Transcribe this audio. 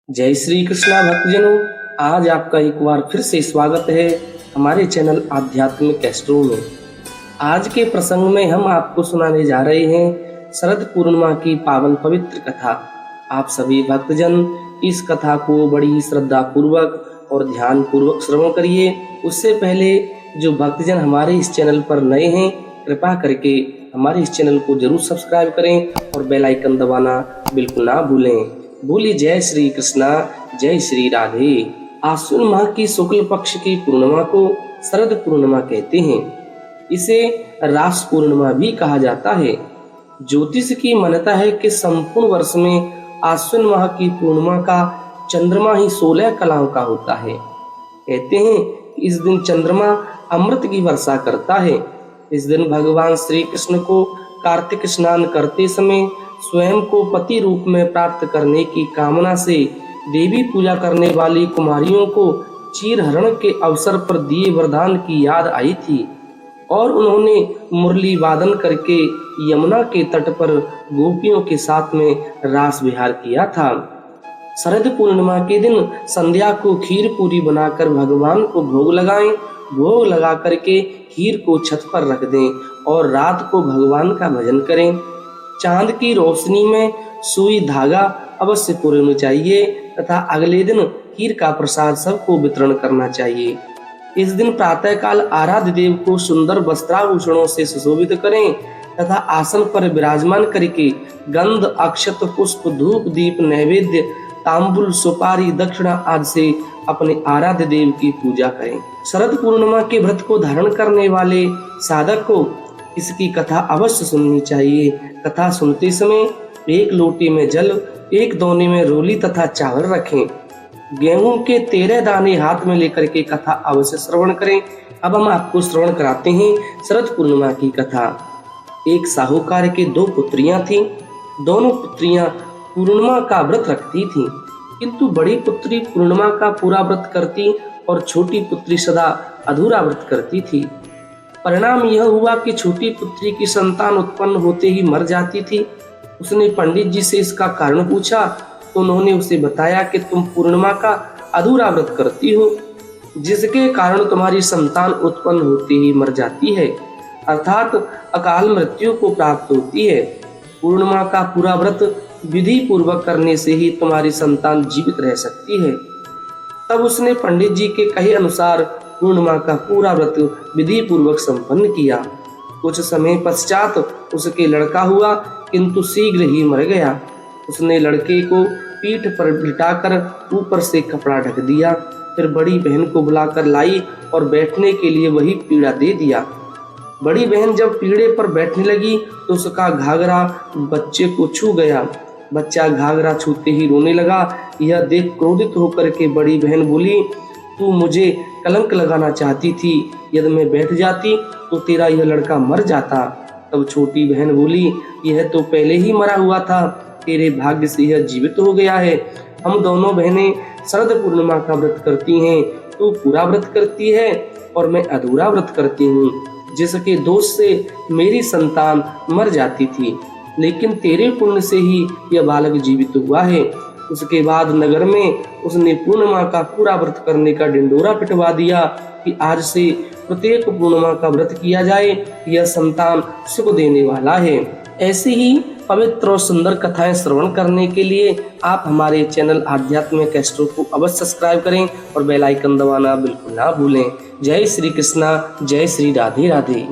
जय श्री कृष्णा भक्तजनों। आज आपका एक बार फिर से स्वागत है हमारे चैनल आध्यात्मिक एस्ट्रो में। आज के प्रसंग में हम आपको सुनाने जा रहे हैं शरद पूर्णिमा की पावन पवित्र कथा। आप सभी भक्तजन इस कथा को बड़ी श्रद्धा पूर्वक और ध्यान पूर्वक श्रवण करिए। उससे पहले जो भक्तजन हमारे इस चैनल पर नए हैं, कृपा करके हमारे इस चैनल को जरूर सब्सक्राइब करें और बेल आइकन दबाना बिल्कुल ना भूलें। बोली जय श्री कृष्णा, जय श्री राधे। आश्विन माह की शुक्ल पक्ष की पूर्णिमा को शरद पूर्णिमा कहते हैं। इसे रास पूर्णिमा भी कहा जाता है। ज्योतिष की मान्यता है कि संपूर्ण वर्ष में आश्विन माह की पूर्णिमा का चंद्रमा ही 16 कलाओं का होता है। कहते हैं कि इस दिन चंद्रमा अमृत की वर्षा करता है। इस दिन भगवान श्री कृष्ण को कार्तिक स्नान करते समय स्वयं को पति रूप में प्राप्त करने की कामना से देवी पूजा करने वाली कुमारियों को चीर हरण के अवसर पर दिए वरदान की याद आई थी और उन्होंने मुरली वादन करके यमुना के तट पर गोपियों के साथ में रास विहार किया था। शरद पूर्णिमा के दिन संध्या को खीर पूरी बनाकर भगवान को भोग लगाएं। भोग लगा करके खीर को छत पर रख दें और रात को भगवान का भजन करें। चांद की रोशनी में सुई धागा अवश्य पूरना चाहिए तथा अगले दिन खीर का प्रसाद सबको वितरण करना चाहिए। इस दिन प्रातःकाल आराध्य देव को सुंदर वस्त्राभूषणों से सुशोभित करें तथा आसन पर विराजमान करके गंध, अक्षत, पुष्प, धूप, दीप, नैवेद्य, तांबुल, सुपारी, दक्षिणा आदि से अपने आराध्य देव की पूजा करें। शरद पूर्णिमा के व्रत को धारण करने वाले साधक को इसकी कथा अवश्य सुननी चाहिए। कथा सुनते समय एक लोटे में जल, एक दोने में रोली तथा चावल रखें। गेहूं के 13 दाने हाथ में लेकर के कथा अवश्य श्रवण करें। अब हम आपको श्रवण कराते हैं शरद पूर्णिमा की कथा। एक साहूकार के 2 पुत्रियां थीं। दोनों पुत्रियां पूर्णिमा का व्रत रखती थीं, किंतु बड़ी पुत्री पूर्णिमा का पूरा व्रत करती और छोटी पुत्री सदा अधूरा व्रत करती थी। परिणाम यह हुआ कि छोटी पुत्री की संतान उत्पन्न होते ही मर जाती थी। उसने पंडित जी से इसका कारण पूछा तो उन्होंने उसे बताया कि तुम पूर्णिमा का अधूरा व्रत करती हो, जिसके कारण तुम्हारी संतान उत्पन्न होते ही मर जाती है, अर्थात अकाल मृत्यु को प्राप्त होती है। पूर्णिमा का पूरा व्रत विधि पूर्वक करने से ही तुम्हारी संतान जीवित रह सकती है। तब उसने पंडित जी के कहे अनुसार पूर्णिमा का पूरा व्रत विधि पूर्वक संपन्न किया। कुछ समय पश्चात उसके लड़का हुआ, किंतु शीघ्र ही मर गया। उसने लड़के को पीठ पर लिटाकर ऊपर से कपड़ा ढक दिया, फिर बड़ी बहन को बुलाकर लाई और बैठने के लिए वही पीढ़ा दे दिया। बड़ी बहन जब पीढ़े पर बैठने लगी तो उसका घाघरा बच्चे को छू गया। बच्चा घाघरा छूते ही रोने लगा। यह देख क्रोधित होकर के बड़ी बहन बोली, तू मुझे कलंक लगाना चाहती थी, यदि मैं बैठ जाती तो तेरा यह लड़का मर जाता। तब छोटी बहन बोली, यह तो पहले ही मरा हुआ था, तेरे भाग्य से यह जीवित हो गया है। हम दोनों बहनें शरद पूर्णिमा का व्रत करती हैं। तू पूरा व्रत करती है और मैं अधूरा व्रत करती हूँ, जिसके दोष से मेरी संतान मर जाती थी, लेकिन तेरे पुण्य से ही यह बालक जीवित हुआ है। उसके बाद नगर में उसने पूर्णिमा का पूरा व्रत करने का ढिंढोरा पिटवा दिया कि आज से प्रत्येक पूर्णिमा का व्रत किया जाए, यह संतान सुख देने वाला है। ऐसी ही पवित्र और सुंदर कथाएं श्रवण करने के लिए आप हमारे चैनल आध्यात्मिक एस्ट्रो को अवश्य सब्सक्राइब करें और बेल आइकन दबाना बिल्कुल ना भूलें। जय श्री कृष्णा, जय श्री राधे राधे।